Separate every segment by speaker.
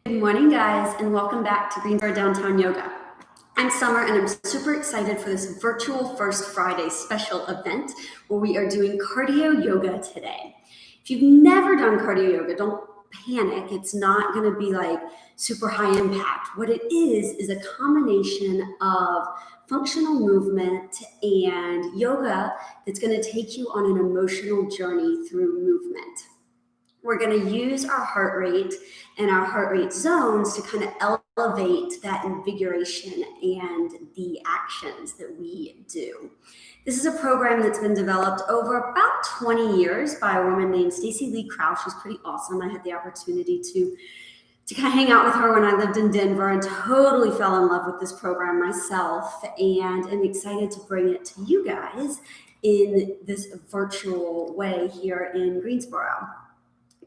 Speaker 1: Good morning, guys, and welcome back to Greensboro Downtown Yoga. I'm Summer, and I'm super excited for this virtual First Friday special event where we are doing cardio yoga today. If you've never done cardio yoga, don't panic. It's not going to be like super high impact. What it is a combination of functional movement and yoga that's going to take you on an emotional journey through movement. We're going to use our heart rate and our heart rate zones to kind of elevate that invigoration and the actions that we do. This is a program that's been developed over about 20 years by a woman named Stacy Lee Crouch, who's pretty awesome. I had the opportunity to kind of hang out with her when I lived in Denver and totally fell in love with this program myself, and I'm excited to bring it to you guys in this virtual way here in Greensboro.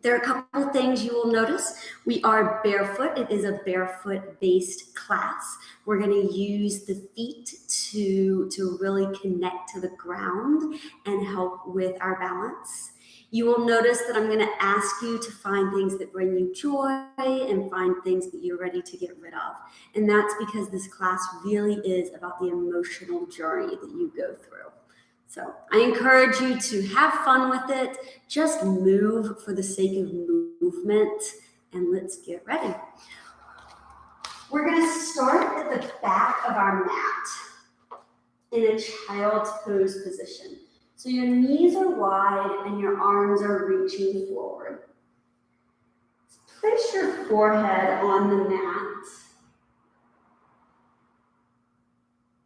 Speaker 1: There are a couple of things you will notice. We are barefoot. It is a barefoot-based class. We're going to use the feet to really connect to the ground and help with our balance. You will notice that I'm going to ask you to find things that bring you joy and find things that you're ready to get rid of. And that's because this class really is about the emotional journey that you go through. So I encourage you to have fun with it. Just move for the sake of movement, and let's get ready. We're going to start at the back of our mat in a child's pose position. So your knees are wide and your arms are reaching forward. Place your forehead on the mat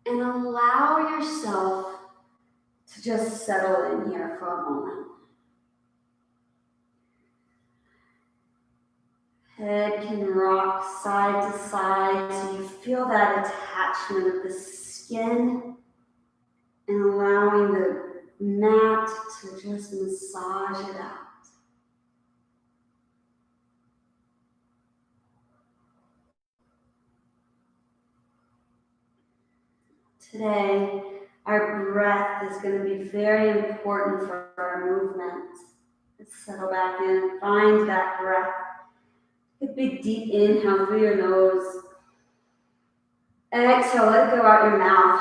Speaker 1: and allow yourself to just settle in here for a moment. Head can rock side to side so you feel that attachment of the skin and allowing the mat to just massage it out. Today, our breath is going to be very important for our movement. Let's settle back in, find that breath. Take a big deep inhale through your nose. Exhale, let it go out your mouth.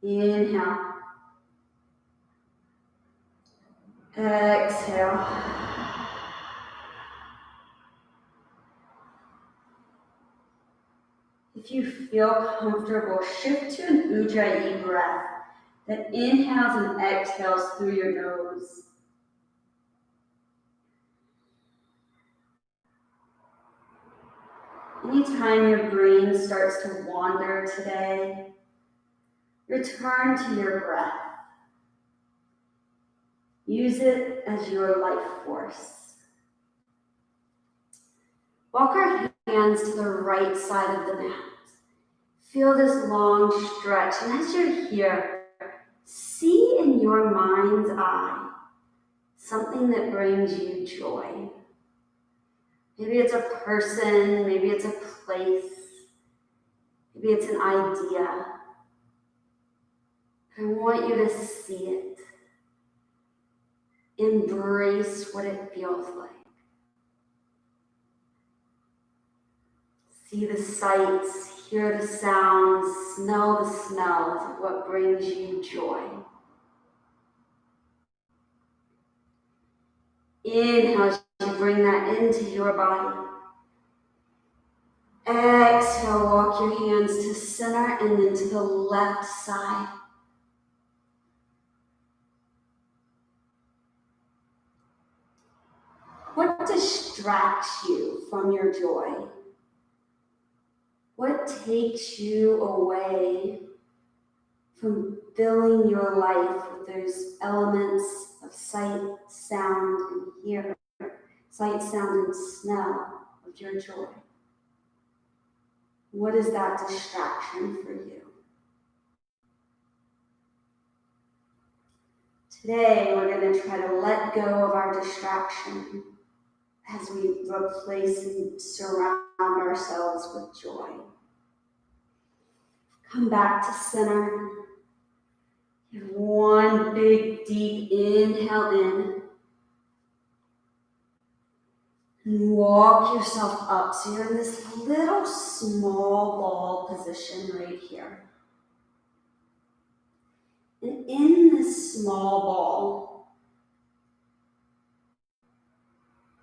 Speaker 1: Inhale. Exhale. If you feel comfortable, shift to an Ujjayi breath that inhales and exhales through your nose. Anytime your brain starts to wander today, return to your breath. Use it as your life force. Walk our hands to the right side of the mat. Feel this long stretch, and as you're here, see in your mind's eye something that brings you joy. Maybe it's a person, maybe it's a place, maybe it's an idea. I want you to see it. Embrace what it feels like. See the sights, hear the sounds, smell the smells of what brings you joy. Inhale as you bring that into your body. Exhale, walk your hands to center and then to the left side. What distracts you from your joy? What takes you away from filling your life with those elements of sight, sound, and hearing, sight, sound, and smell of your joy? What is that distraction for you? Today, we're going to try to let go of our distraction as we replace and surround ourselves with joy. Come back to center. Give one big deep inhale in. And walk yourself up. So you're in this little small ball position right here. And in this small ball,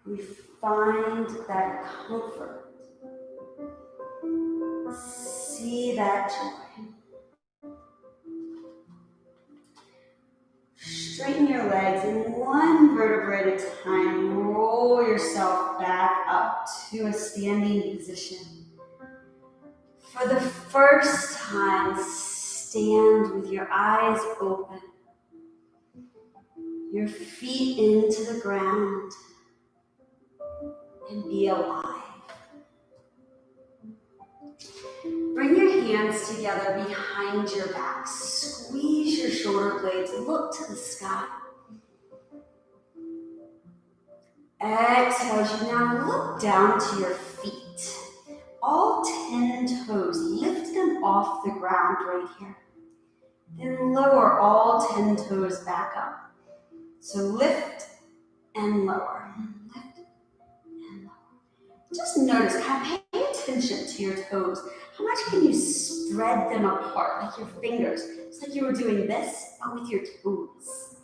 Speaker 1: we find that comfort. See that joy. Straighten your legs in one vertebra at a time. Roll yourself back up to a standing position. For the first time, stand with your eyes open. Your feet into the ground. And be alive. Bring your hands together behind your back. Squeeze your shoulder blades. Look to the sky. Exhale as you now look down to your feet. All 10 toes. Lift them off the ground right here. Then lower all 10 toes back up. So lift and lower. Lift and lower. Just notice, kind of pay attention to your toes. How much can you spread them apart, like your fingers? It's like you were doing this, but with your toes.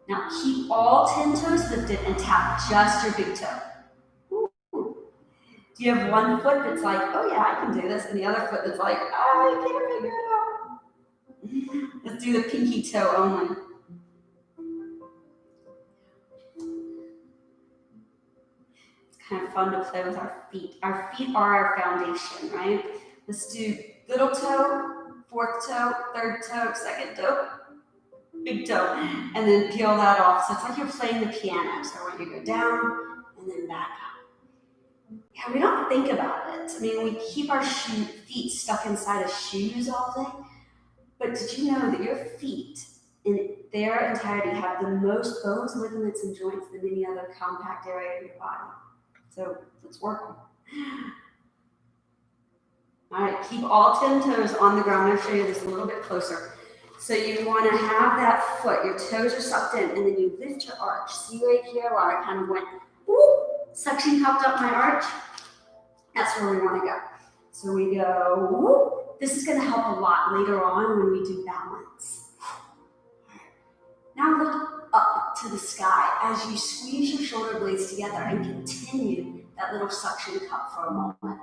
Speaker 1: Now keep all 10 toes lifted and tap just your big toe. Ooh. Do you have one foot that's like, oh yeah, I can do this, and the other foot that's like, oh, I can't figure it out? Let's do the pinky toe only. Kind of fun to play with our feet. Our feet are our foundation, right? Let's do little toe, fourth toe, third toe, second toe, big toe, and then peel that off. So it's like you're playing the piano. So I want you to go down and then back up. Yeah, we don't think about it. I mean, we keep our feet stuck inside of shoes all day. But did you know that your feet in their entirety have the most bones, ligaments, and joints than any other compact area of your body? So let's work on it. All right, keep all 10 toes on the ground. I'm going to show you this a little bit closer. So you want to have that foot, your toes are sucked in, and then you lift your arch. See right here where I kind of went, whoop, suction cupped up my arch? That's where we want to go. So we go, whoop. This is going to help a lot later on when we do balance. Now look up to the sky as you squeeze your shoulder blades together and continue that little suction cup for a moment.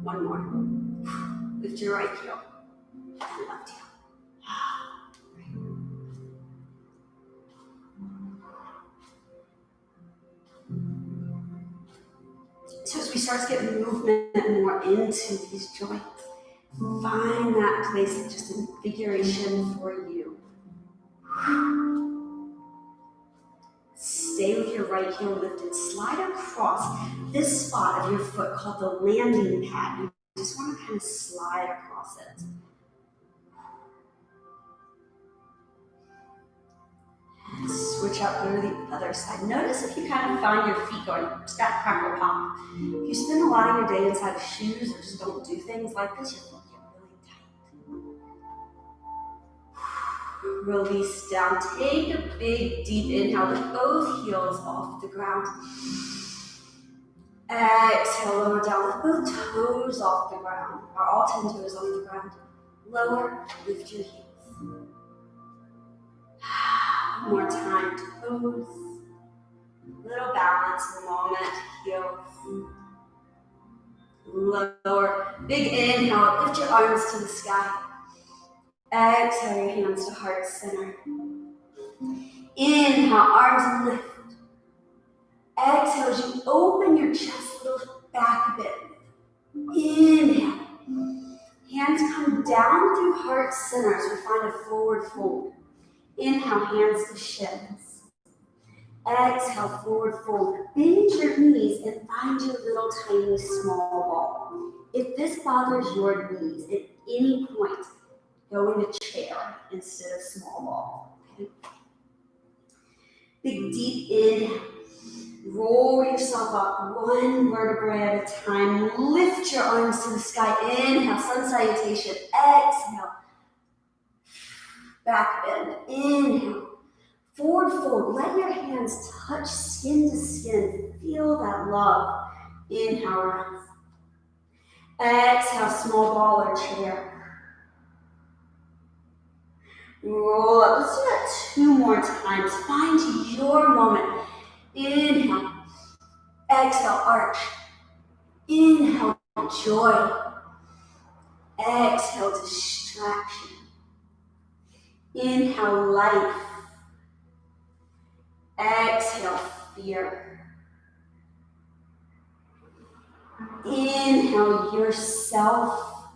Speaker 1: One more. Lift your right heel and left heel. So as we start to get movement more into these joints, find that place of just invigoration for you. Stay with your right heel lifted. Slide across this spot of your foot called the landing pad. You just want to kind of slide across it. And switch out, go to the other side. Notice if you kind of find your feet going stack, crackle, pop. If you spend a lot of your day inside of shoes or just don't do things like this, your feet get really tight. Release down. Take a big, deep inhale with both heels off the ground. Exhale, lower down with both toes off the ground, or all 10 toes off the ground. Lower, lift your heels. One more time, toes. Little balance moment, heels. Lower, big inhale, lift your arms to the sky. Exhale, your hands to heart center. Inhale, arms lift. Exhale as you open your chest a little back a bit. Inhale. Hands come down through heart center as we find a forward fold. Inhale, hands to shins. Exhale, forward fold. Bend your knees and find your little tiny small ball. If this bothers your knees at any point, go into chair instead of small ball. Okay? Big deep inhale. Roll yourself up one vertebrae at a time. Lift your arms to the sky. Inhale, Sun Salutation. Exhale. Back bend. Inhale. Forward fold. Let your hands touch skin to skin. Feel that love. Inhale, rise. Exhale, small ball or chair. Roll up. Let's do that 2 more times. Find your moment. Inhale. Exhale, arch. Inhale, joy. Exhale, distraction. Inhale, life. Exhale, fear. Inhale, yourself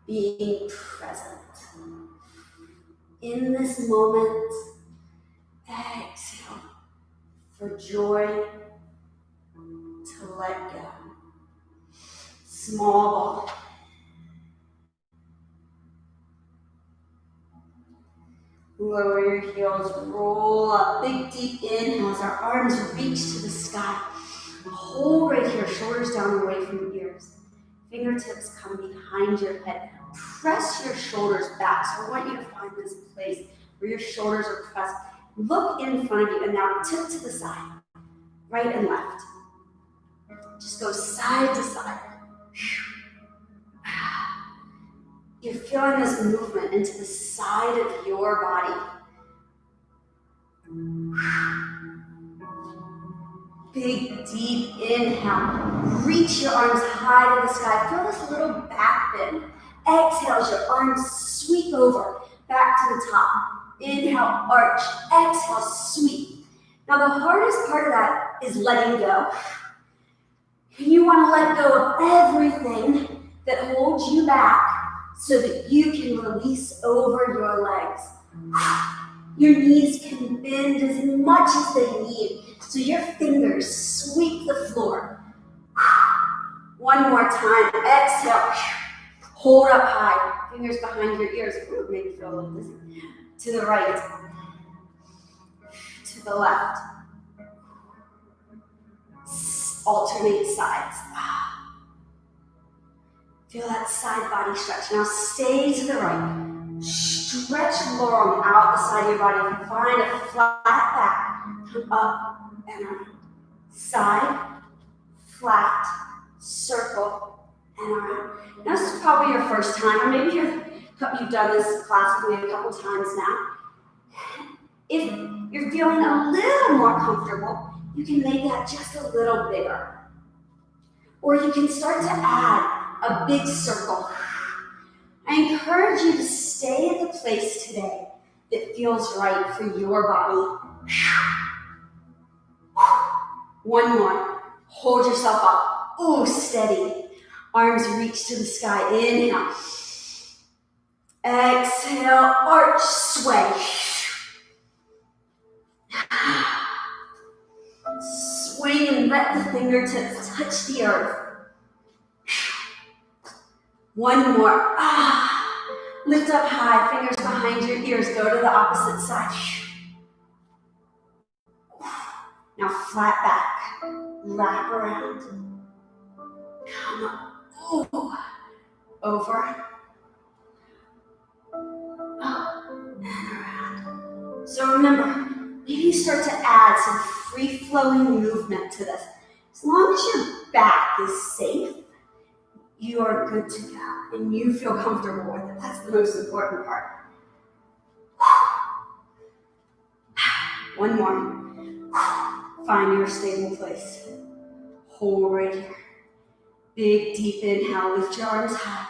Speaker 1: being present. In this moment, exhale for joy to let go. Small ball. Lower your heels, roll up. Big deep inhales, our arms reach to the sky. Hold right here, shoulders down away from your ears. Fingertips come behind your head. Press your shoulders back. So I want you to find this place where your shoulders are pressed. Look in front of you and now tip to the side, right and left. Just go side to side. You're feeling this movement into the side of your body. Big, deep inhale. Reach your arms high to the sky. Feel this little back bend. Exhale as your arms sweep over, back to the top. Inhale, arch. Exhale, sweep. Now the hardest part of that is letting go. You want to let go of everything that holds you back so that you can release over your legs. Your knees can bend as much as they need so your fingers sweep the floor. 1 more time. Exhale. Hold up high. Fingers behind your ears. Ooh, maybe feel a little dizzy. To the right. To the left. Alternate sides. Feel that side body stretch. Now stay to the right. Stretch long out the side of your body. Find a flat back. Come up and around. Side, flat, circle, and around. Now this is probably your first time, or maybe you've done this class with me a couple times now. If you're feeling a little more comfortable, you can make that just a little bigger. Or you can start to add a big circle. I encourage you to stay at the place today that feels right for your body. 1 more. Hold yourself up. Ooh, steady. Arms reach to the sky. Inhale. Exhale, arch, sway. Swing and let the fingertips touch the earth. 1 more. Lift up high, fingers behind your ears. Go to the opposite side. Now flat back. Wrap around. Come up. Ooh. Over. Up and around. So remember, maybe you start to add some free-flowing movement to this. As long as your back is safe, you are good to go, and you feel comfortable with it. That's the most important part. 1 more. Find your stable place. Hold right here. Big, deep inhale. Lift your arms high.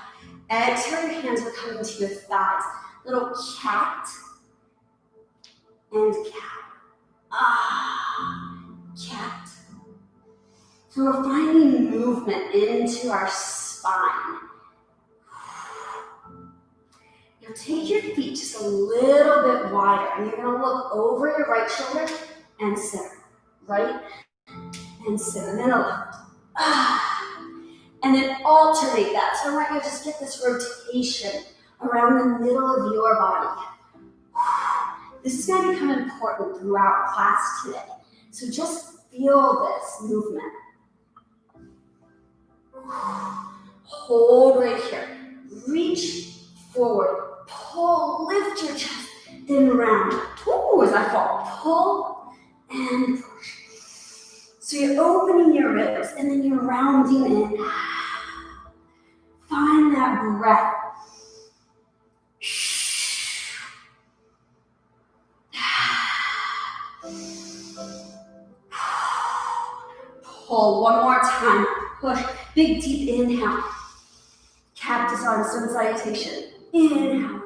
Speaker 1: Exhale, your hands are coming to your thighs. Little cat and cat. Cat. So we're finding movement into our spine. Now take your feet just a little bit wider, and you're going to look over your right shoulder and center. Right and center, and then a left. And then alternate that. So I want you to just get this rotation around the middle of your body. This is going to become important throughout class today. So just feel this movement. Hold right here. Reach forward. Pull, lift your chest, then round. Ooh, as I fall, pull and push. So you're opening your ribs and then you're rounding in. Find that breath. Pull one more time. Push. Big deep inhale. Cactus on Sun Salutation. Inhale.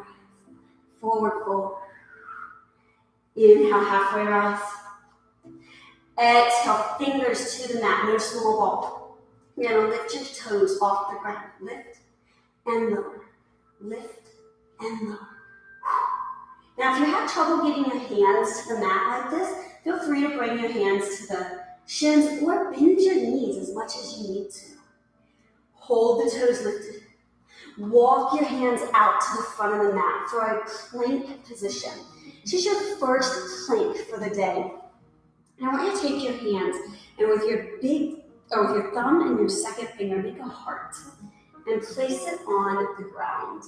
Speaker 1: Forward fold. Inhale, halfway rise. Exhale, fingers to the mat, no small ball. You're gonna lift your toes off the ground. Lift and lower. Lift and lower. Now, if you have trouble getting your hands to the mat like this, feel free to bring your hands to the shins or bend your knees as much as you need to. Hold the toes lifted. Walk your hands out to the front of the mat for a plank position. This is your first plank for the day. Now I want you to take your hands and with your thumb and your second finger, make a heart and place it on the ground.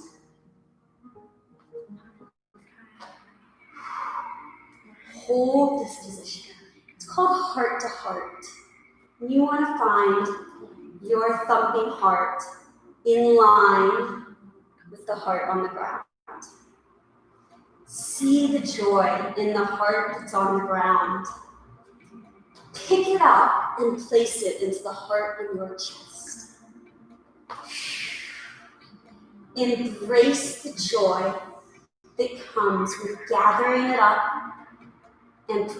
Speaker 1: Hold this position. It's called heart to heart. You want to find your thumping heart in line with the heart on the ground. See the joy in the heart that's on the ground. Pick it up and place it into the heart in your chest. Embrace the joy that comes with gathering it up and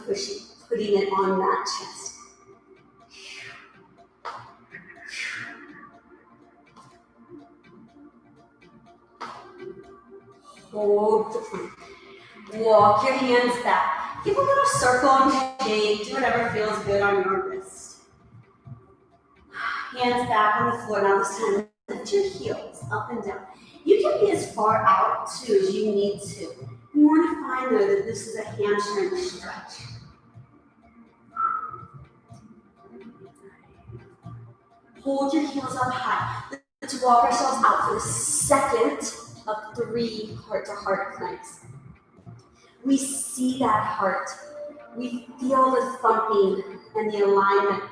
Speaker 1: putting it on that chest. Hold the plank. Walk your hands back. Give a little circle and shake. Do whatever feels good on your wrist. Hands back on the floor. Now this time, lift your heels up and down. You can be as far out too as you need to. You want to find though that this is a hamstring stretch. Hold your heels up high. Let's walk ourselves out for the second of 3 heart-to-heart planks. We see that heart. We feel the thumping and the alignment.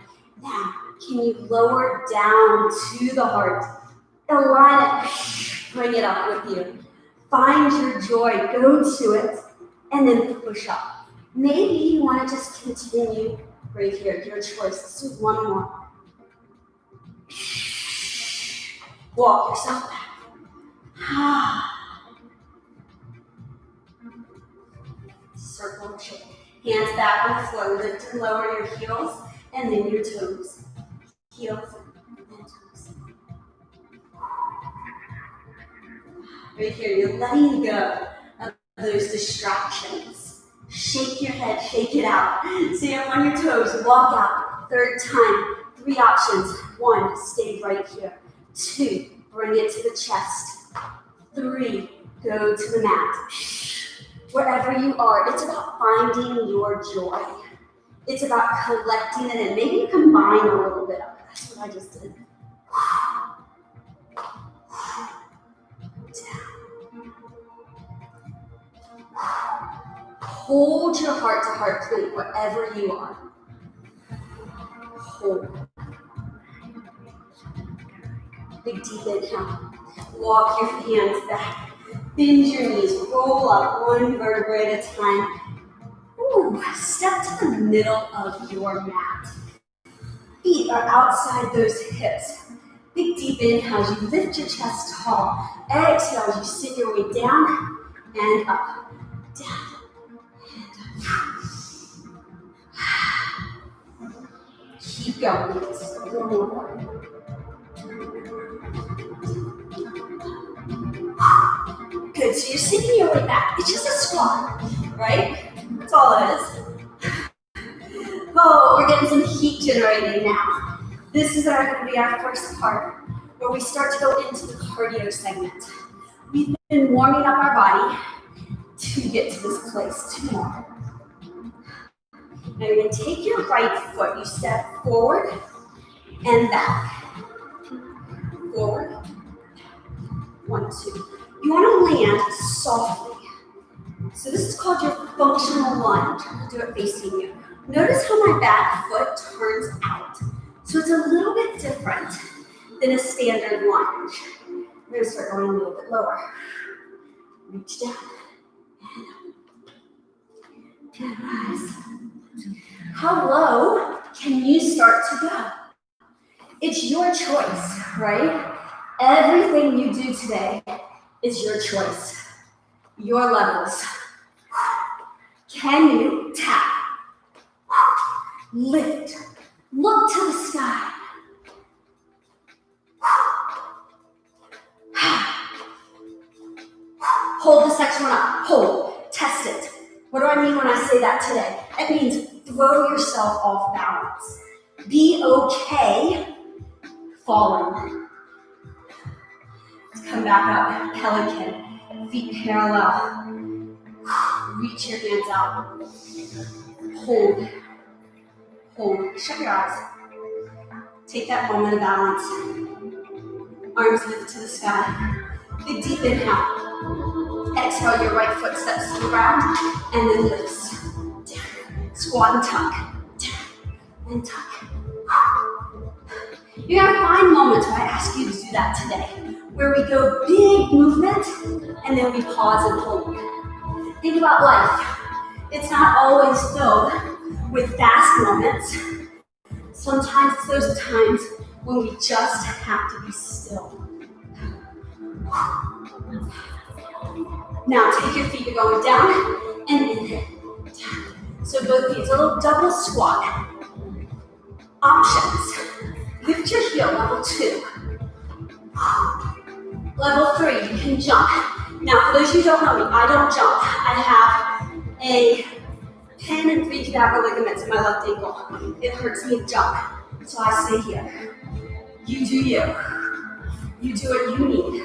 Speaker 1: Now, can you lower down to the heart? Align it. Bring it up with you. Find your joy. Go to it. And then push up. Maybe you want to just continue right here. Your choice. Let's do one more. Walk yourself back. Circle and shake. Hands back on the floor. Lift and lower your heels and then your toes. Heels and toes. Right here, you're letting go of those distractions. Shake your head, shake it out. Stay up on your toes, walk out. Third time, 3 options. 1, stay right here. 2, bring it to the chest. 3, go to the mat. Wherever you are, it's about finding your joy. It's about collecting it in. Maybe you combine a little bit of it. That's what I just did. Down. Hold your heart-to-heart plank wherever you are. Hold. Big deep inhale. Walk your hands back. Bend your knees, roll up 1 vertebrae at a time. Ooh, step to the middle of your mat. Feet are outside those hips. Big deep inhale as you lift your chest tall. Exhale as you sit your way down and up. Down and up. Keep going. One more. Good, so you're sitting your way back. It's just a squat, right? That's all it is. Oh, we're getting some heat generating now. This is going to be our first part, where we start to go into the cardio segment. We've been warming up our body to get to this place. 2 more. Now you're going to take your right foot. You step forward and back. Forward. 1, 2. You want to land softly. So this is called your functional lunge. I'll do it facing you. Notice how my back foot turns out. So it's a little bit different than a standard lunge. We're going to start going a little bit lower. Reach down and up. And rise. How low can you start to go? It's your choice, right? Everything you do today is your choice, your levels. Can you tap, lift, look to the sky? Hold this next one up, hold, test it. What do I mean when I say that today? It means throw yourself off balance. Be okay falling. Let's come back up, pelican, feet parallel. Reach your hands out. Hold, hold, shut your eyes. Take that moment of balance. Arms lift to the sky. Big deep inhale. Exhale, your right foot steps to the ground and then lifts. Down. Squat and tuck. Down and tuck. You're going to find moments where I ask you to do that today, where we go big movement and then we pause and hold. Think about life. It's not always filled with fast moments. Sometimes it's those times when we just have to be still. Now take your feet, you're going down and in, down. So both feet, a little double squat. Options. Lift your heel, level 2. Level 3, you can jump. Now for those of you who don't know me, I don't jump. I have a pin and 3 cadaver ligaments in my left ankle. It hurts me to jump, so I stay here. You do you. You do what you need.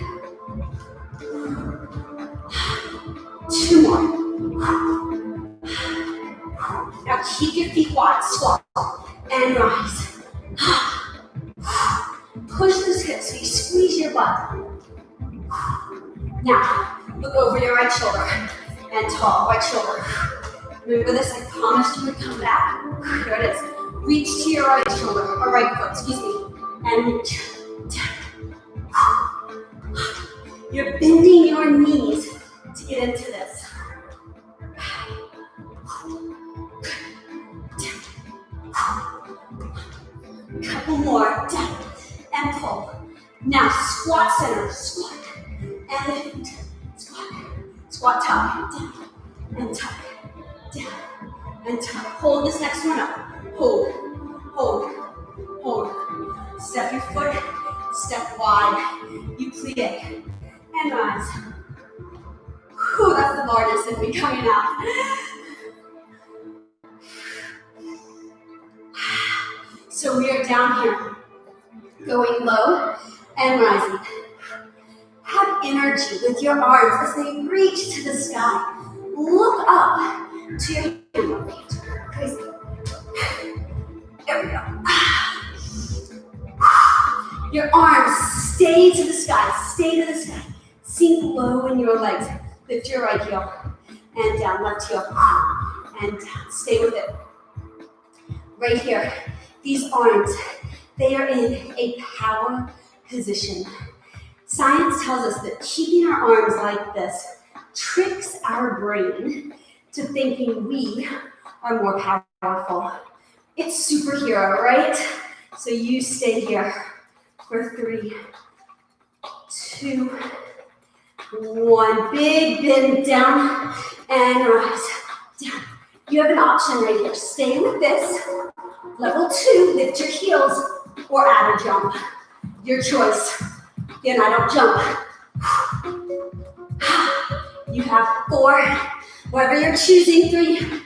Speaker 1: 2 more. Now keep your feet wide, squat, and rise. Push those hips so you squeeze your butt. Now, look over your right shoulder and tall, right shoulder. Remember this, I promised you would come back. There it is. Reach to your right shoulder, or right foot, excuse me, and reach. You're bending your knees to get into this. Couple more, down and pull. Now squat center, squat and lift, squat, squat tuck, down and tuck, down and tuck. Hold this next one up. Hold, hold, hold. Step your foot, step wide. You plie and rise. Whew, that's the largest in me coming out. So we are down here, going low and rising. Have energy with your arms as they reach to the sky. Look up to your hammer. Crazy. There we go. Your arms stay to the sky, stay to the sky. Sink low in your legs. Lift your right heel and down, left heel and down. Stay with it. Right here. These arms, they are in a power position. Science tells us that keeping our arms like this tricks our brain to thinking we are more powerful. It's superhero, right? So you stay here for 3, 2, 1. Big bend down and rise. Down. You have an option right here. Stay with this. Level 2, lift your heels or add a jump. Your choice. Again, I don't jump. You have 4, wherever you're choosing. 3,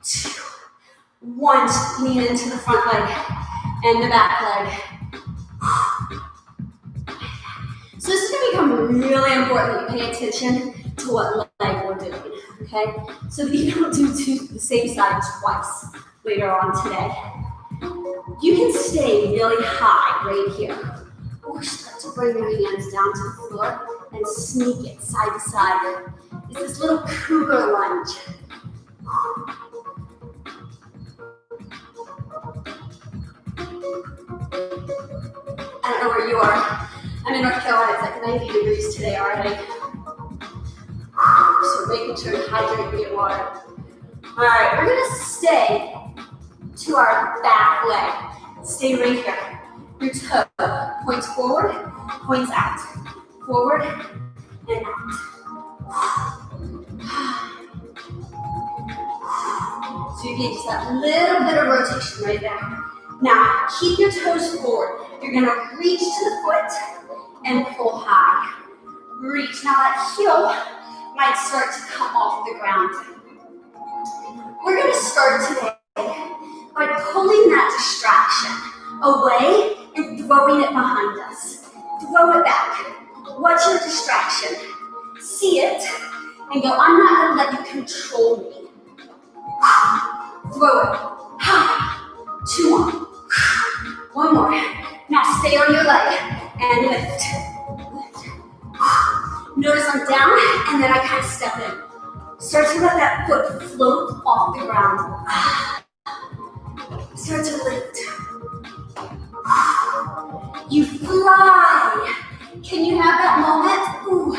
Speaker 1: 2, 1. Just lean into the front leg and the back leg. So this is going to become really important that you pay attention to what leg we're doing, okay? So that you don't do the same side twice later on today. You can stay really high right here, or start to bring your hands down to the floor and sneak it side to side. this little cougar lunge. I don't know where you are. I'm in North Carolina, it's like 90 degrees today already. So making sure you hydrate and get water. All right, we're gonna stay to our back leg. Stay right here. Your toe points forward, points out. Forward and out. So you get just that little bit of rotation right there. Now, keep your toes forward. You're gonna reach to the foot and pull high. Reach. Now that heel might start to come off the ground. We're gonna start today by pulling that distraction away and throwing it behind us. Throw it back. What's your distraction? See it and go, I'm not gonna let you control me. Throw it. 2 more. 1 more. Now stay on your leg and lift. Lift. Notice I'm down and then I kind of step in. Start to let that foot float off the ground. Start to lift. You fly. Can you have that moment? Ooh,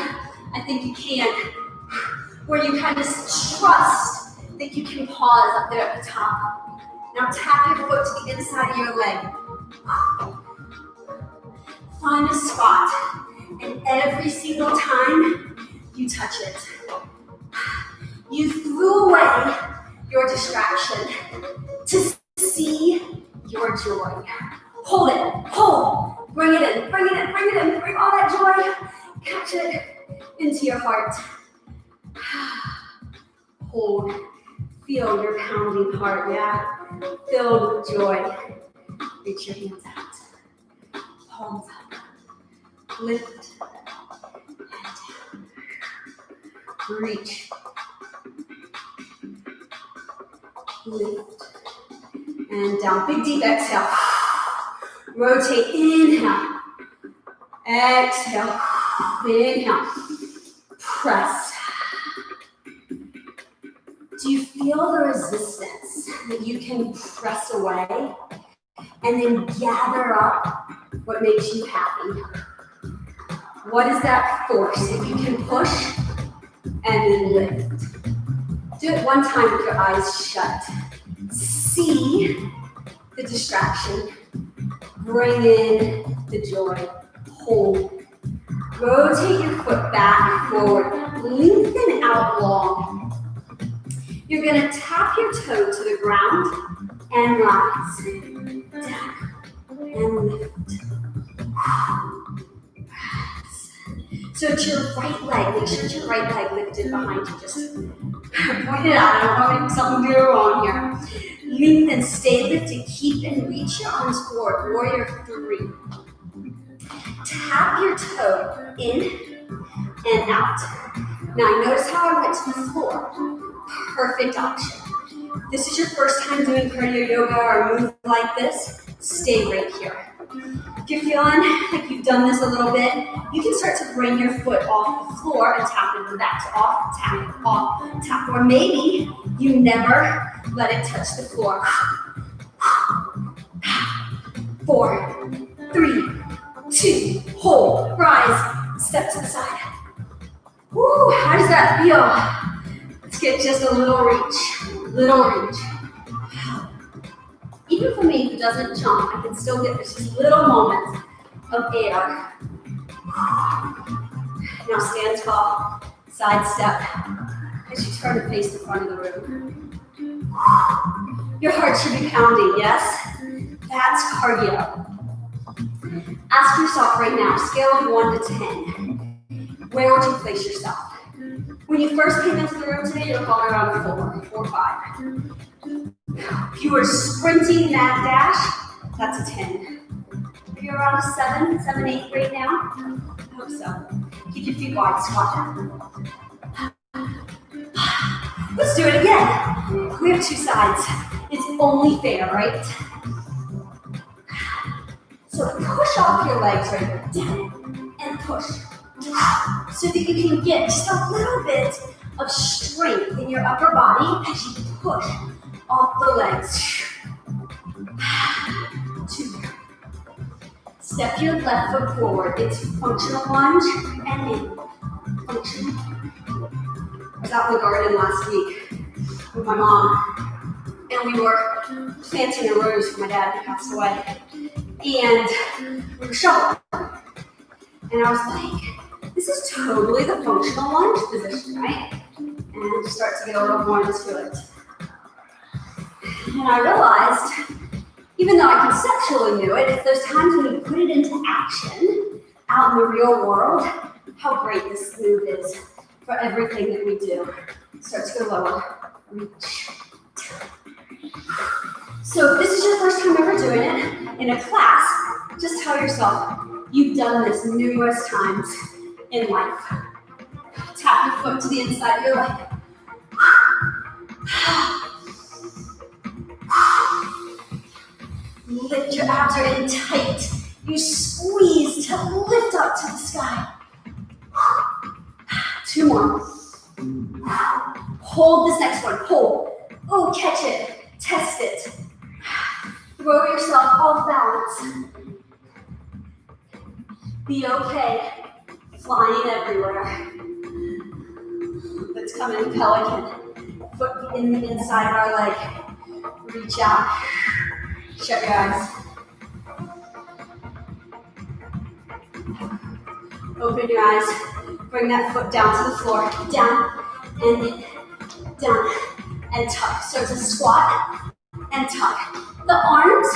Speaker 1: I think you can. Where you kind of trust that you can pause up there at the top. Now tap your foot to the inside of your leg. Find a spot, and every single time you touch it, you threw away your distraction to see your joy. Hold it, hold, bring it in, bring it in, bring it in, bring all that joy, catch it into your heart. Hold, feel your pounding heart, yeah? Filled with joy. Reach your hands out, palms up, lift, and down. Reach, lift, and down. Big deep exhale. Rotate, inhale, exhale, inhale, press. Do you feel the resistance that you can press away and then gather up what makes you happy? What is that force that you can push and then lift? Do it 1 time with your eyes shut. See the distraction. Bring in the joy. Hold. Rotate your foot back and forward. Lengthen out long. You're going to tap your toe to the ground and rise. Down and lift. So it's your right leg. Make sure it's your right leg lifted behind you. Just point it out. I don't want something to go wrong here. Lengthen, stay lifted. Keep and reach your arms forward. Warrior 3. Tap your toe in and out. Now notice how I went to the floor. Perfect option. This is your first time doing cardio yoga or a move like this. Stay right here. If you're feeling like you've done this a little bit, you can start to bring your foot off the floor and tap into that. So off, tap. Or maybe you never let it touch the floor. 4, 3, 2, hold, rise, step to the side. Woo, how does that feel? Let's get just a little reach. Even for me who doesn't jump, I can still get this little moment of air. Now stand tall, side step, as you turn to face the front of the room. Your heart should be pounding, yes? That's cardio. Ask yourself right now, scale of 1 to 10, where would you place yourself? When you first came into the room today, you were probably around 4 or 5. If you were sprinting that dash, that's a 10. Are you around a 7, 8 right now? I hope so. Keep your feet wide, squat down. Let's do it again. We have 2 sides. It's only fair, right? So push off your legs right here, down, and push. So that you can get just a little bit of strength in your upper body as you push off the legs. 2. Step your left foot forward. It's functional lunge and in. Functional. I was out in the garden last week with my mom, and we were planting a rose for my dad who passed away. And we were shoveling. And I was like, this is totally the functional lunge position, right? And start to get a little more into it. And I realized, even though I conceptually knew it, it's those times when you put it into action out in the real world, how great this move is for everything that we do. Start to go lower. Reach. So if this is your first time ever doing it in a class, just tell yourself, you've done this numerous times in life. Tap your foot to the inside of your leg. Lift your abs are in tight. You squeeze to lift up to the sky. 2 more. Hold this next one. Hold. Oh, catch it. Test it. Throw yourself off balance. Be okay. Flying everywhere. Let's come in pelican. Foot in the inside of our leg. Reach out. Shut your eyes. Open your eyes. Bring that foot down to the floor. Down and in. Down and tuck. So it's a squat and tuck. The arms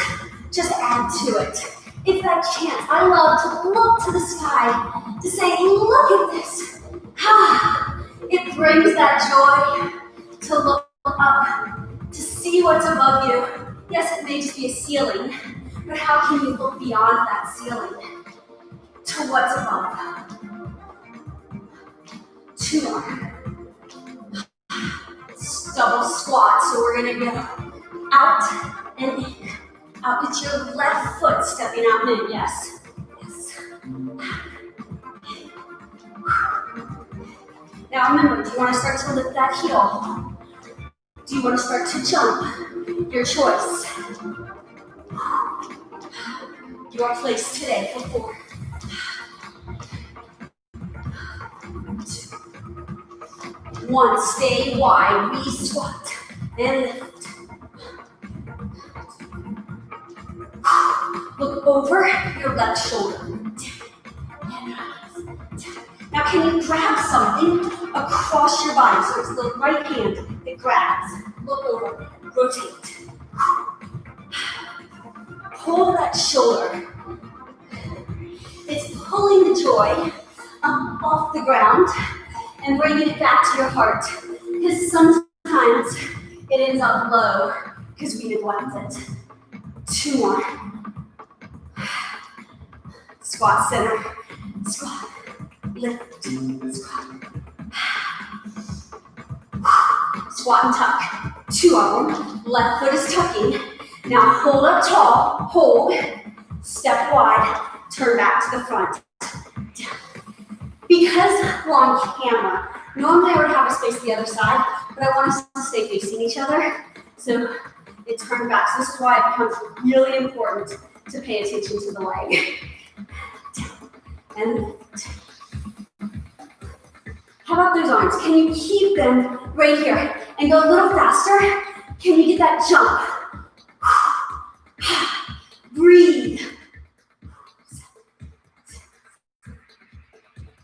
Speaker 1: just add to it. It's that chance. I love to look to the sky to say, look at this. It brings that joy to look up, to see what's above you. Yes, it may just be a ceiling, but how can you look beyond that ceiling to what's above? 2 more. Double squat, so we're gonna go out and in. Out with your left foot stepping out and in, yes? Yes. Now remember, do you want to start to lift that heel? Do you want to start to jump? Your choice. Your place today for 4. 2. 1, stay wide, we squat and lift. Look over your left shoulder. Now can you grab something across your body? So it's the right hand that grabs. Look over, rotate. Pull that shoulder. It's pulling the joy off the ground and bringing it back to your heart. Because sometimes it ends up low because we neglect it. 2 more. Squat center, squat, lift, squat. Squat and tuck. 2 of them. Left foot is tucking. Now hold up tall, hold, step wide, turn back to the front. Because we're on camera, normally I would have a space the other side, but I want us to stay facing each other. So it turned back. So this is why it becomes really important to pay attention to the leg. And lift. How about those arms? Can you keep them right here and go a little faster? Can you get that jump? Breathe.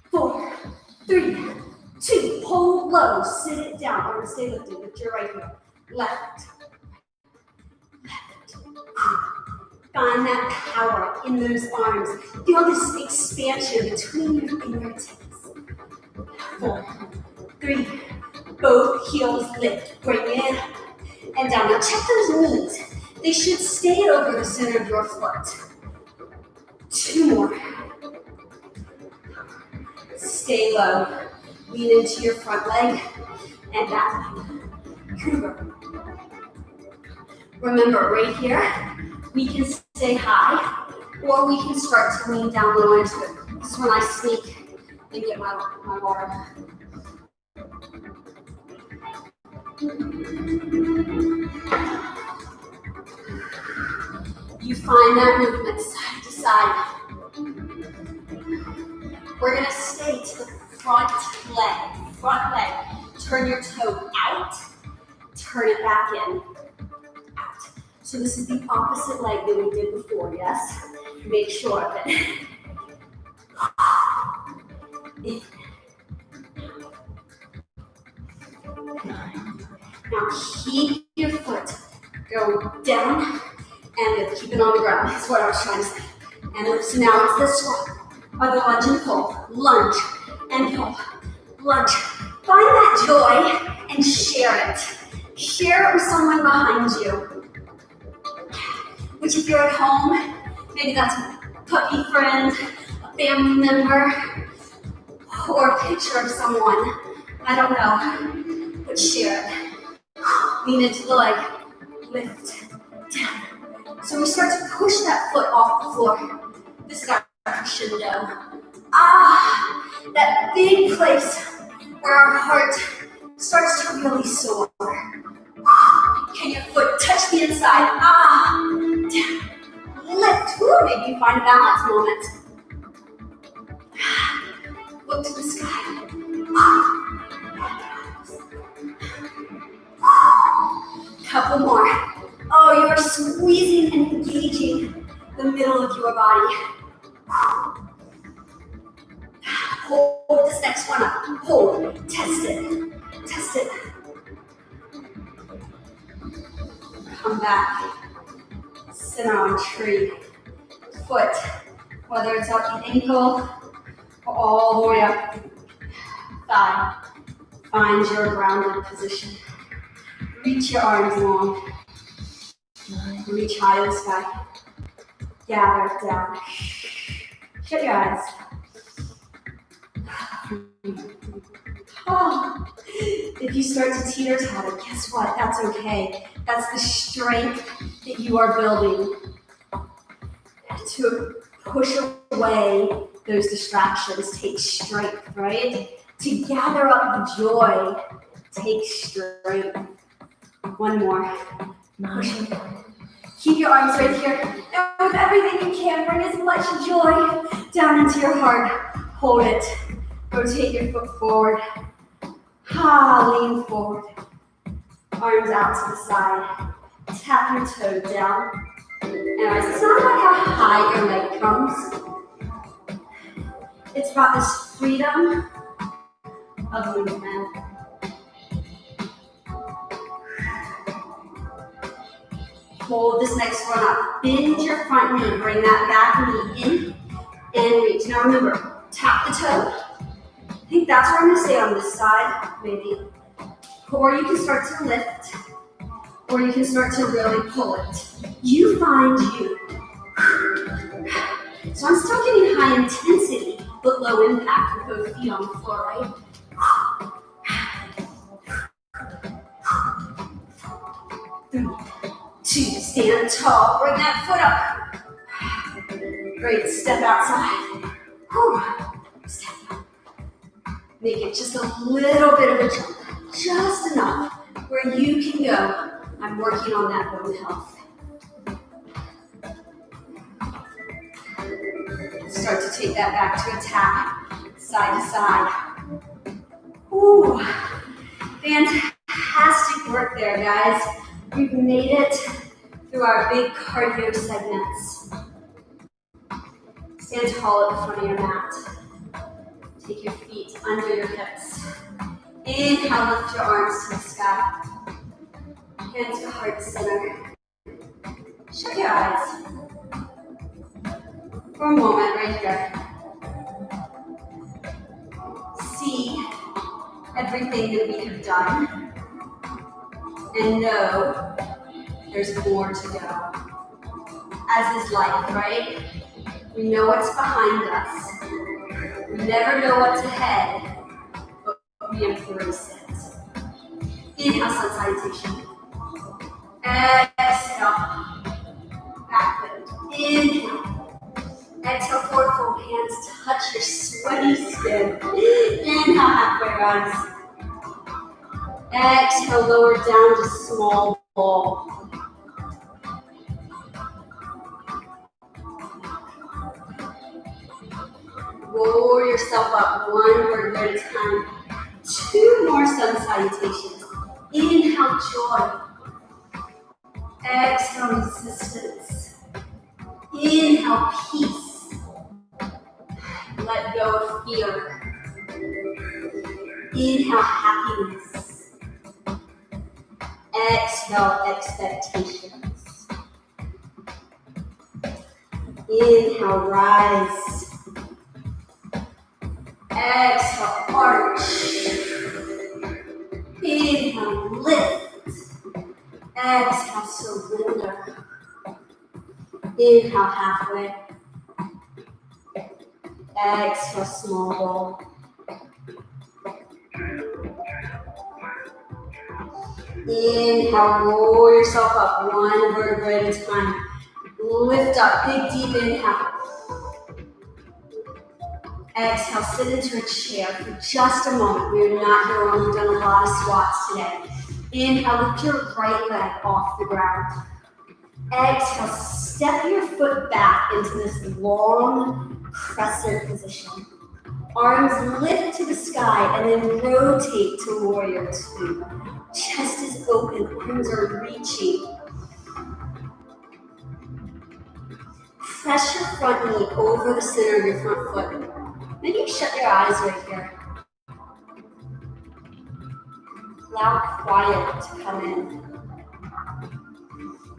Speaker 1: 4, 3, 2. Hold low. Sit it down. Arms stay lifted. Lift your right heel. Left. Left. Find that power in those arms. Feel this expansion between your fingertips. 4, 3. Both heels lift. Bring in and down. Now check those knees. They should stay over the center of your foot. 2 more. Stay low. Lean into your front leg and back leg. Cougar. Remember, right here, we can stay high, or we can start to lean down low into it. This is when I sneak and get my water. You find that movement side to side. We're gonna stay to the front leg. Turn your toe out, turn it back in, out. So this is the opposite leg that we did before, yes? Make sure of it. In. Now keep your foot going down and lift. Keep it on the ground. That's what I was trying to say. And lift. So now it's the squat, or the lunge and pull. Lunge and pull. Lunge. Find that joy and share it. Share it with someone behind you. Which if you're at home, maybe that's a puppy friend, a family member, or a picture of someone. I don't know, but share it. Lean into the leg, lift, down. So we start to push that foot off the floor. This is our crescendo. That big place where our heart starts to really soar. Can your foot touch the inside? Down. Lift. Maybe you find a balance moment. Look to the sky. Couple more. Oh, you are squeezing and engaging the middle of your body. Hold this next one up. Hold. Test it. Test it. Come back. Center on tree. Foot, whether it's up the ankle or all the way up thigh. Find your grounded position. Reach your arms long. Reach high in the sky. Gather down. Shut your eyes. If you start to teeter-totter, guess what? That's okay. That's the strength that you are building to push away those distractions. Take strength, right? To gather up the joy, take strength. One more. Push it. Keep your arms right here. And with everything you can, bring as much joy down into your heart. Hold it. Rotate your foot forward. Lean forward. Arms out to the side. Tap your toe down. And it's not about how high your leg comes. It's about this freedom of movement. Hold this next one up. Bend your front knee. Bring that back knee in and reach. Now remember, tap the toe. I think that's where I'm going to stay on this side, maybe. Or you can start to lift, or you can start to really pull it. You find you. So I'm still getting high intensity, but low impact with both feet on the floor, right? 3, 2, stand tall. Bring that foot up. Great, step outside. Step up. Make it just a little bit of a jump. Just enough where you can go. I'm working on that bone health. Start to take that back to a tap, side to side. Fantastic work there, guys. We've made it through our big cardio segments. Stand tall at the front of your mat. Take your feet under your hips. Inhale, lift your arms to the sky. Hands to heart center. Shut your eyes. For a moment, right here. See everything that we have done. And know there's more to go. As is life, right? We know what's behind us. We never know what's ahead, but we embrace it. Inhale, Sun Salutation. Exhale. Back bend. Inhale. Exhale, forward fold. Hands touch your sweaty skin. Inhale, halfway rise. Exhale, lower down to small ball. Roll yourself up, one vertebrae at a time. 2 more sun salutations. Inhale, joy. Exhale, resistance. Inhale, peace. Let go of fear. Inhale, happiness. Exhale, expectations. Inhale, rise. Exhale, arch. Inhale, lift. Exhale, surrender. Inhale, halfway. Exhale, small ball. Inhale, roll yourself up, 1 vertebrae at a time. Lift up, big deep inhale. Exhale, sit into a chair for just a moment. We are not here long, we've done a lot of squats today. Inhale, lift your right leg off the ground. Exhale, step your foot back into this long crescent position. Arms lift to the sky and then rotate to warrior 2. Chest is open, arms are reaching. Press your front knee over the center of your front foot. Maybe shut your eyes right here. Allow quiet to come in.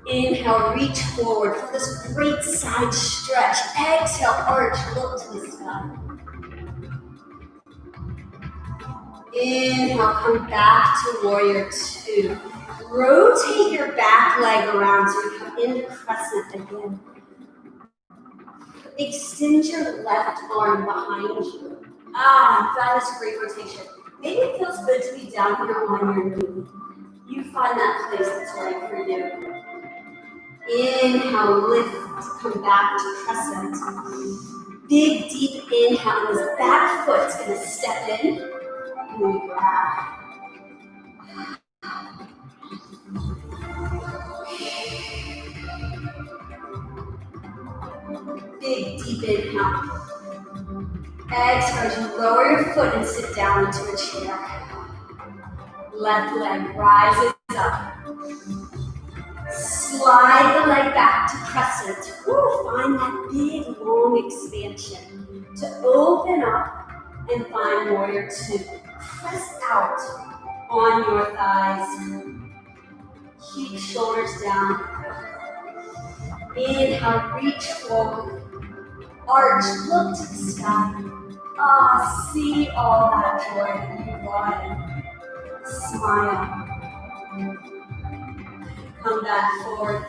Speaker 1: Inhale, reach forward for this great side stretch. Exhale, arch, look to the sky. Inhale, come back to warrior 2. Rotate your back leg around so you come into crescent again. Extend your left arm behind you. That is a great rotation. Maybe it feels good to be down here on your knee. You find that place that's right for you. Inhale, lift, come back to crescent. Big, deep inhale, and this back foot's gonna step in, and we grab. Big, deep inhale. Exhale as you lower your foot and sit down into a chair. Left leg rises up. Slide the leg back to crescent. Find that big, long expansion. To open up and find warrior 2. Press out on your thighs. Keep shoulders down. Inhale, reach forward. Arch, look to the sky. See all that joy that you brought in. Smile. Come back forward.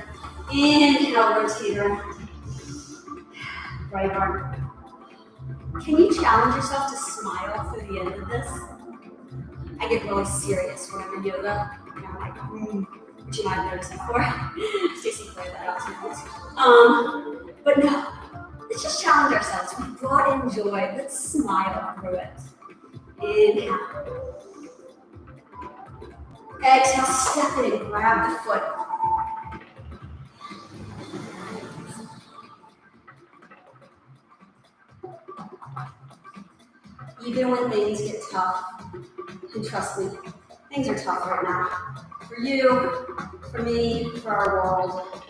Speaker 1: Inhale, rotate around. Right arm. Can you challenge yourself to smile through the end of this? I get really serious when I'm in yoga. And I'm like, which you might have noticed before. Stacey pointed that out to me. But no, let's just challenge ourselves. We brought in joy. Let's smile through it. Inhale. Exhale, step in and grab the foot. Even when things get tough, and trust me, things are tough right now. For you, for me, for our world.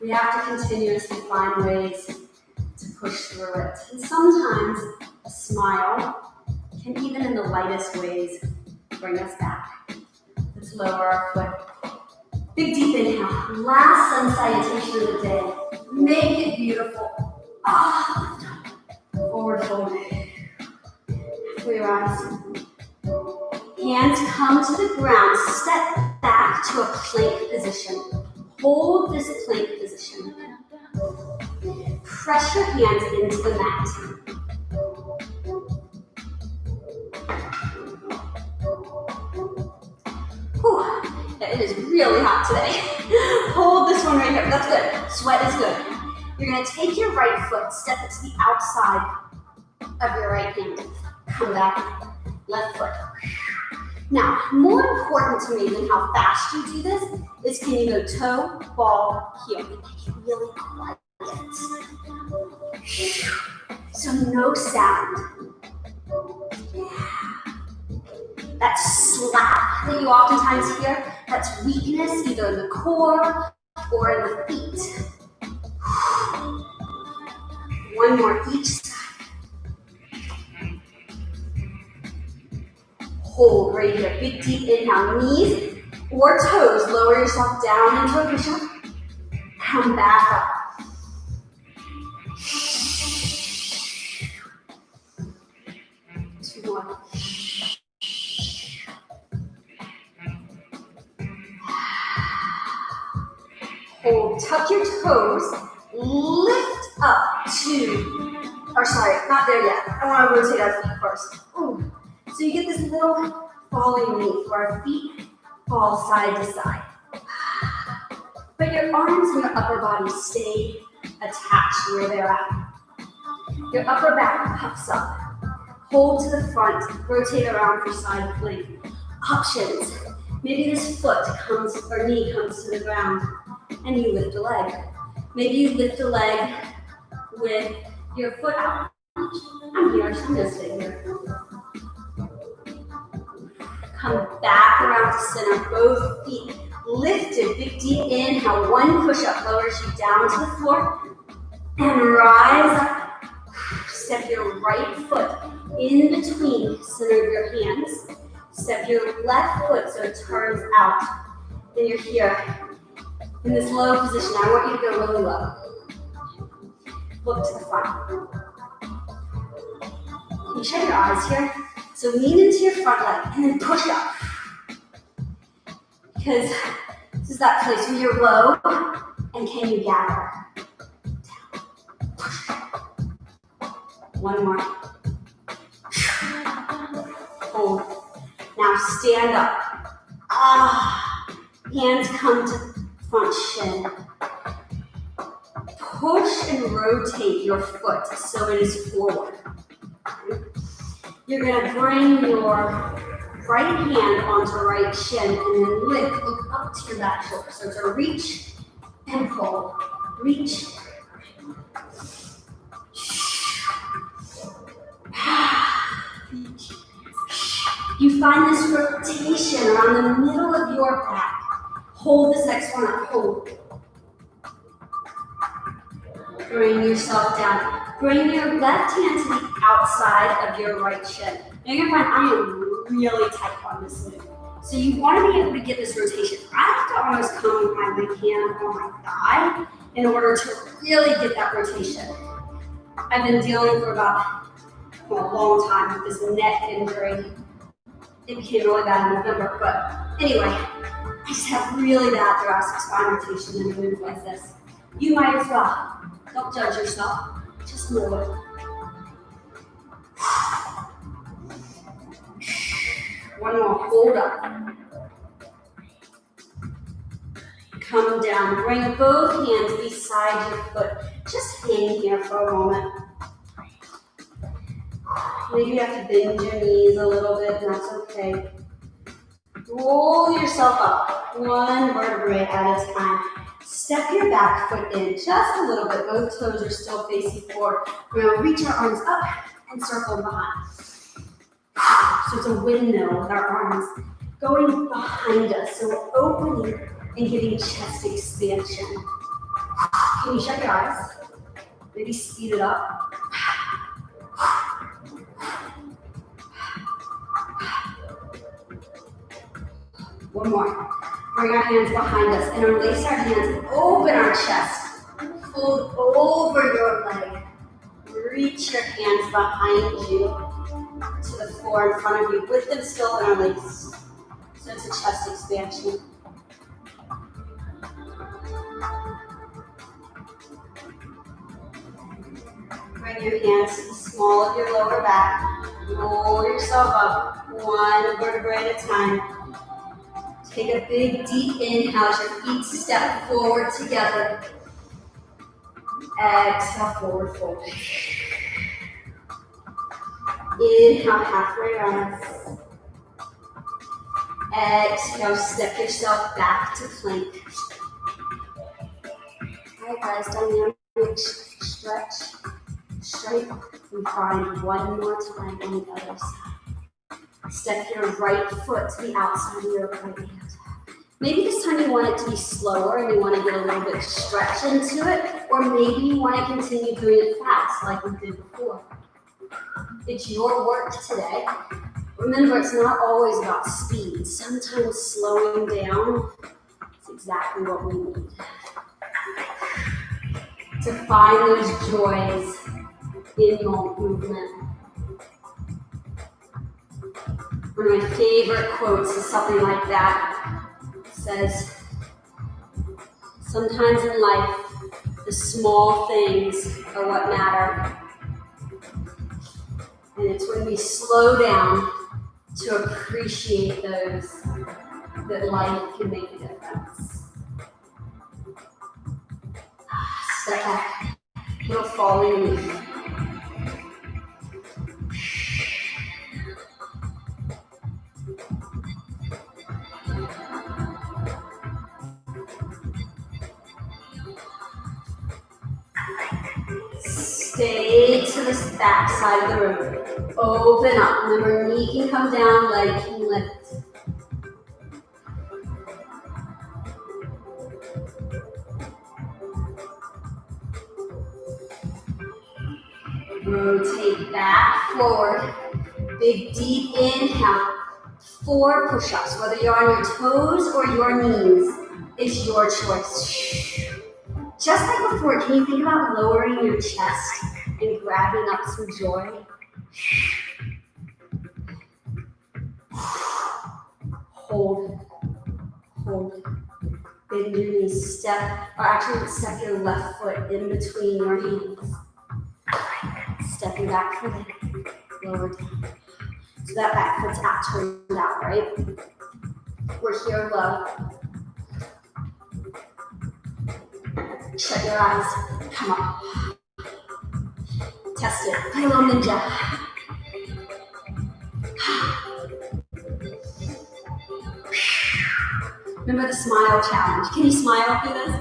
Speaker 1: We have to continuously find ways to push through it. And sometimes a smile can, even in the lightest ways, bring us back. Let's lower our foot. Big deep inhale. Last sun salutation of the day. Make it beautiful. Forward fold. Halfway rise. Hands come to the ground. Step back to a plank position. Hold this plank position. Press your hands into the mat. It is really hot today. Hold this one right here. That's good. Sweat is good. You're going to take your right foot, step it to the outside of your right hand. Come back. Left foot. Now, more important to me than how fast you do this is can you go toe, ball, heel. Make it really quiet. So no sound. That slap that you oftentimes hear, that's weakness either in the core or in the feet. One more each side. Hold right here. Big deep inhale. Knees or toes. Lower yourself down into a push-up. Come back up. Two more. Hold. Tuck your toes. Lift up to, or sorry, not there yet. I want to rotate our feet first. Ooh. So you get this little falling leaf where our feet fall side to side. But your arms and your upper body stay attached where they're at. Your upper back puffs up. Hold to the front. Rotate around for side plank. Options. Maybe this foot comes or knee comes to the ground and you lift a leg. Maybe you lift a leg with your foot out. I'm here, so I'm going to stay here. Come back around to center, both feet lifted. Big deep inhale, one push-up lowers you down to the floor. And rise up. Step your right foot in between center of your hands. Step your left foot so it turns out. Then you're here. In this low position, I want you to go really low. Look to the front. Can you shut your eyes here? So lean into your front leg and then push up. Because this is that place where you're low and can you gather? Push. One more. Hold. Now stand up. Hands come to front shin. Push and rotate your foot so it is forward. You're going to bring your right hand onto right shin and then lift, look up to your back shoulder. So it's a reach and pull. Reach. You find this rotation around the middle of your back. Hold this next one up. Hold. Bring yourself down. Bring your left hand to the outside of your right shin. Now you're going to find I am really tight on this move. So you want to be able to get this rotation. I have to almost come with my big hand on my thigh in order to really get that rotation. I've been dealing for about a long time with this neck injury. It became really bad in November, but anyway, I just have really bad thoracic spine rotation in a move like this. You might as well. Don't judge yourself. Just move it. One more. Hold up. Come down. Bring both hands beside your foot. Just hang here for a moment. Maybe you have to bend your knees a little bit, and that's okay. Roll yourself up, one vertebrae at a time. Step your back foot in just a little bit. Both toes are still facing forward. We're going to reach our arms up and circle behind. So it's a windmill with our arms going behind us. So we're opening and getting chest expansion. Can you shut your eyes? Maybe speed it up. One more. Bring our hands behind us and release our hands. Open our chest. Fold over your leg. Reach your hands behind you to the floor in front of you with them still interlaced. So it's a chest expansion. Bring your hands to the small of your lower back. Roll yourself up, one vertebrae at a time. Take a big, deep inhale as your feet step forward together. Exhale, forward fold. Inhale, halfway rise. Exhale, step yourself back to plank. All right, guys, dynamic stretch, straight, and find one more time on the other side. Step your right foot to the outside of your right hand. Maybe this time you want it to be slower and you want to get a little bit stretch into it, or maybe you want to continue doing it fast like we did before. It's your work today. Remember, it's not always about speed. Sometimes slowing down is exactly what we need to find those joys in your movement. One of my favorite quotes is something like that. It says, sometimes in life, the small things are what matter. And it's when we slow down to appreciate those that life can make a difference. Step back, little falling leaf. Stay to the back side of the room. Open up. Remember, knee can come down, leg can lift. Rotate back, forward. Big, deep inhale. 4 push-ups. Whether you're on your toes or your knees, it's your choice. Just like before, can you think about lowering your chest and grabbing up some joy? Hold, hold. Bend your knees, step your left foot in between your hands. Stepping back for the lower down. So that back foot's out, turned out, right? We're here low. Shut your eyes. Come on. Test it. Play a little ninja. Remember the smile challenge. Can you smile through this?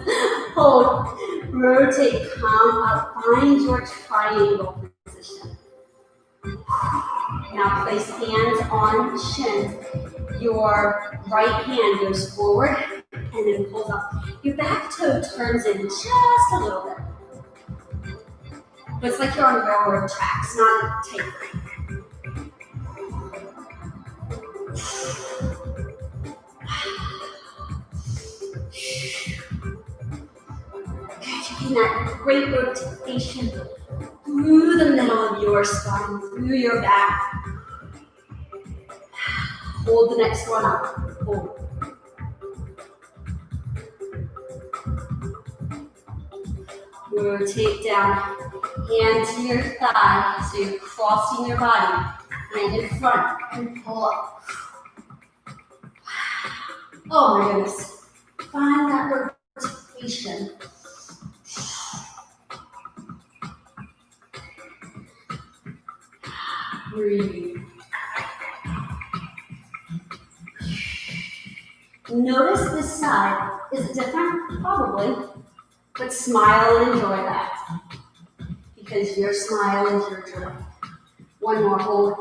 Speaker 1: Hold. Rotate. Come up. Find your triangle position. Now place hands on shins. Your right hand goes forward and then pulls up. Your back toe turns in just a little bit. But it's like you're on railroad tracks, not tape. Getting that great rotation through the middle of your spine, through your back. Hold the next one up. Hold. Rotate down, hand to your thigh, so you're crossing your body, hand in front, and pull up. Oh my goodness. Find that rotation. Breathe. Notice this side. Is it different? Probably. But smile and enjoy that. Because your smile is your joy. One more, hold.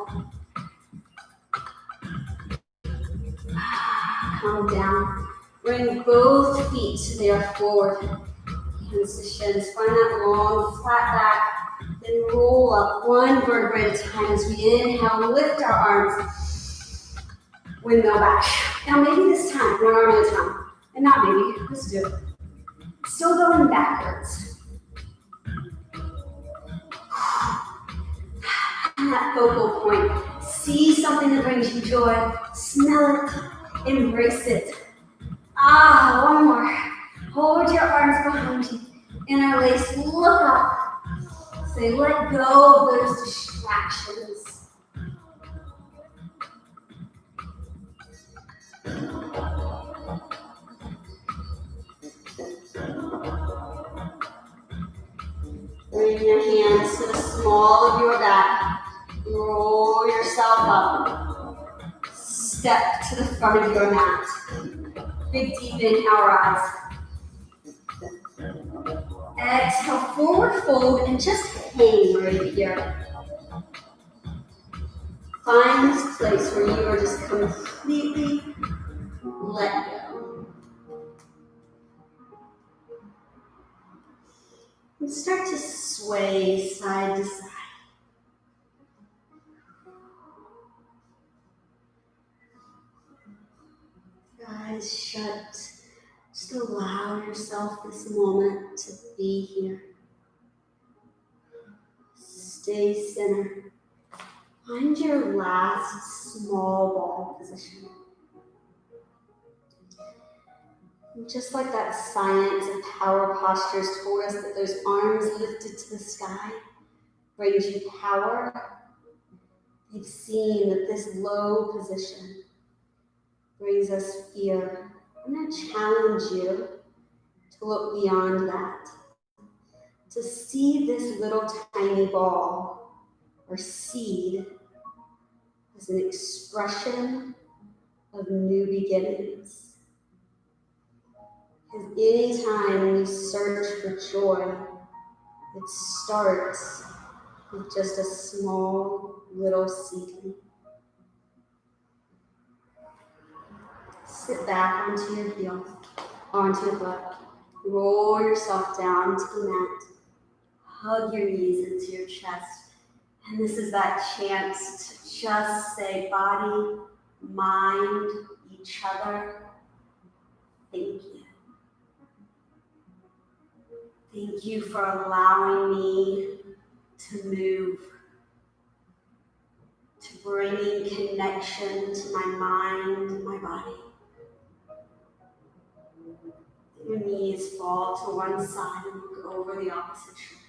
Speaker 1: Calm down. Bring both feet to their forward. Hands to shins. Find that long, flat back. Then roll up one vertebrae at a time as we inhale, lift our arms. Windmill back. Now maybe this time, one arm at a time. And not maybe, let's do it. Still going backwards. And that focal point. See something that brings you joy. Smell it. Embrace it. One more. Hold your arms behind you. Interlace. Look up. Say, let go of those distractions. Bring your hands to the small of your back. Roll yourself up. Step step to the front of your mat. Big deep inhale, rise. Exhale, forward fold, and just hang right here. Find this place where you are just completely let go. And start to sway side to side. Eyes shut. Just allow yourself this moment to be here. Stay centered. Find your last small ball position. And just like that science of power postures told us that those arms lifted to the sky brings you power, you've seen that this low position brings us fear. I'm going to challenge you to look beyond that, to see this little tiny ball or seed as an expression of new beginnings. Because anytime we search for joy, it starts with just a small little seedling. Sit back onto your heels, onto your butt. Roll yourself down to the mat. Hug your knees into your chest. And this is that chance to just say, body, mind, each other, thank you. Thank you for allowing me to move, to bringing connection to my mind and my body. Your knees fall to one side and look over the opposite shoulder.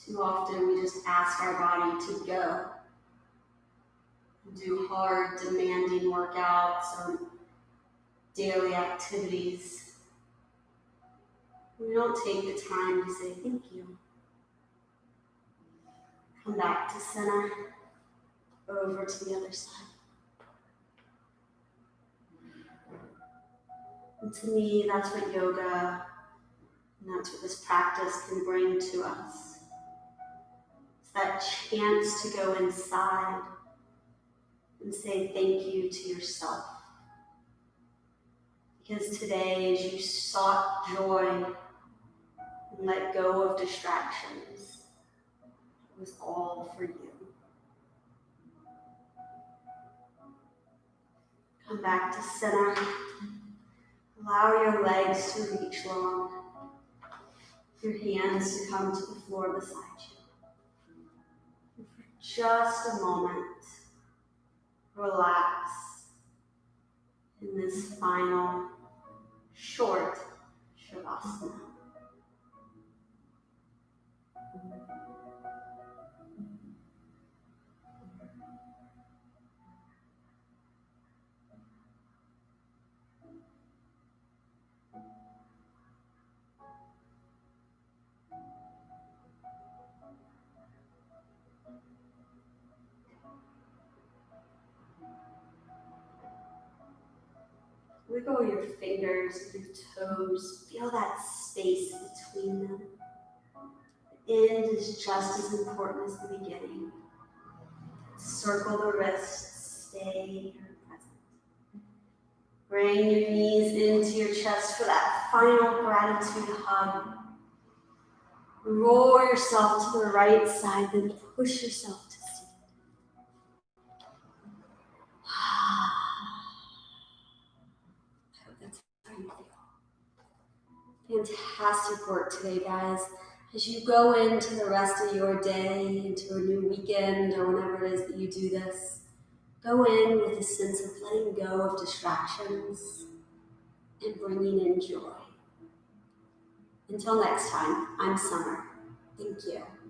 Speaker 1: Too often we just ask our body to go, do hard, demanding workouts or daily activities. We don't take the time to say thank you. Come back to center, over to the other side. And to me, that's what yoga, and that's what this practice can bring to us. It's that chance to go inside and say thank you to yourself. Because today, as you sought joy and let go of distractions, it was all for you. Come back to center. Allow your legs to reach long. Your hands to come to the floor beside you. And for just a moment, relax in this final short Shavasana. Wiggle your fingers and your toes. Feel that space between them. The end is just as important as the beginning. Circle the wrists. Stay here present. Bring your knees into your chest for that final gratitude hug. Roll yourself to the right side, then push yourself to seat. Fantastic work today, guys. As you go into the rest of your day, into a new weekend, or whenever it is that you do this, go in with a sense of letting go of distractions and bringing in joy. Until next time, I'm Summer. Thank you.